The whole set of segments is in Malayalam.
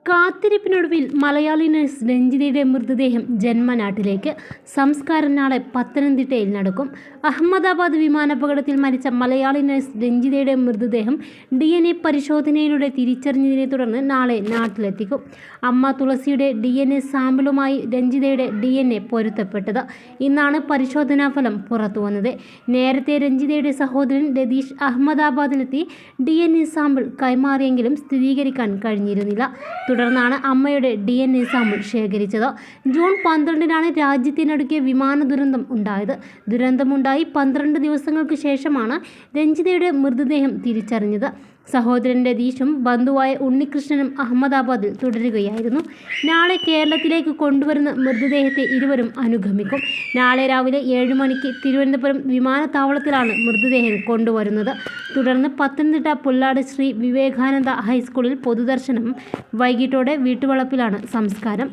കാത്തിരിപ്പിനൊടുവിൽ മലയാളി നഴ്സ് രഞ്ജിതയുടെ മൃതദേഹം ജന്മനാട്ടിലേക്ക്. സംസ്കാരം നാളെ പത്തനംതിട്ടയിൽ നടക്കും. അഹമ്മദാബാദ് വിമാനാപകടത്തിൽ മരിച്ച മലയാളി നഴ്സ് രഞ്ജിതയുടെ മൃതദേഹം DNA പരിശോധനയിലൂടെ തിരിച്ചറിഞ്ഞതിനെ തുടർന്ന് നാളെ നാട്ടിലെത്തിക്കും. അമ്മ തുളസിയുടെ DNA സാമ്പിളുമായി രഞ്ജിതയുടെ DNA പൊരുത്തപ്പെട്ടത്. ഇന്നാണ് പരിശോധനാ ഫലം പുറത്തുവന്നത്. നേരത്തെ രഞ്ജിതയുടെ സഹോദരൻ രതീഷ് അഹമ്മദാബാദിലെത്തി DNA സാമ്പിൾ കൈമാറിയെങ്കിലും സ്ഥിരീകരിക്കാൻ കഴിഞ്ഞിരുന്നില്ല. തുടർന്നാണ് അമ്മയുടെ DNA സാമ്പിൾ ശേഖരിച്ചത്. ജൂൺ 12-നാണ് രാജ്യത്തിനടുക്കിയ വിമാന ദുരന്തം ഉണ്ടായത്. ദുരന്തമുണ്ടായി 12 ദിവസങ്ങൾക്ക് ശേഷമാണ് രഞ്ജിതയുടെ മൃതദേഹം തിരിച്ചറിഞ്ഞത്. സഹോദരൻ രതീഷും ബന്ധുവായ ഉണ്ണികൃഷ്ണനും അഹമ്മദാബാദിൽ തുടരുകയായിരുന്നു. നാളെ കേരളത്തിലേക്ക് കൊണ്ടുവരുന്ന മൃതദേഹത്തെ ഇരുവരും അനുഗമിക്കും. നാളെ രാവിലെ 7 മണിക്ക് തിരുവനന്തപുരം വിമാനത്താവളത്തിലാണ് മൃതദേഹം കൊണ്ടുവരുന്നത്. തുടർന്ന് പത്തനംതിട്ട പുല്ലാട് ശ്രീ വിവേകാനന്ദ ഹൈസ്കൂളിൽ പൊതുദർശനം. വൈകിട്ടോടെ വീട്ടുവളപ്പിലാണ് സംസ്കാരം.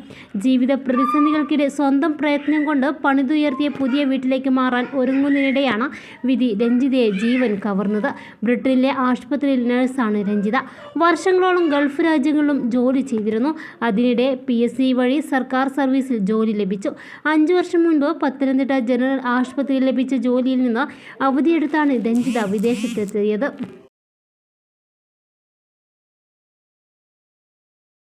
ജീവിത പ്രതിസന്ധികൾക്കിടെ സ്വന്തം പ്രയത്നം കൊണ്ട് പണിതുയർത്തിയ പുതിയ വീട്ടിലേക്ക് മാറാൻ ഒരുങ്ങുന്നതിനിടെയാണ് വിധി രഞ്ജിതയെ ജീവൻ കവർന്നത്. ബ്രിട്ടനിലെ ആശുപത്രിയിൽ നഴ്സാണ് രഞ്ജിത. വർഷങ്ങളോളം ഗൾഫ് രാജ്യങ്ങളിലും ജോലി ചെയ്തിരുന്നു. അതിനിടെ PSC വഴി സർക്കാർ സർവീസിൽ ജോലി ലഭിച്ചു. 5 വർഷം മുൻപ് പത്തനംതിട്ട ജനറൽ ആശുപത്രിയിൽ ലഭിച്ച ജോലിയിൽ നിന്ന് അവധിയെടുത്താണ് രഞ്ജിത വിദേശത്തെത്തിയത്.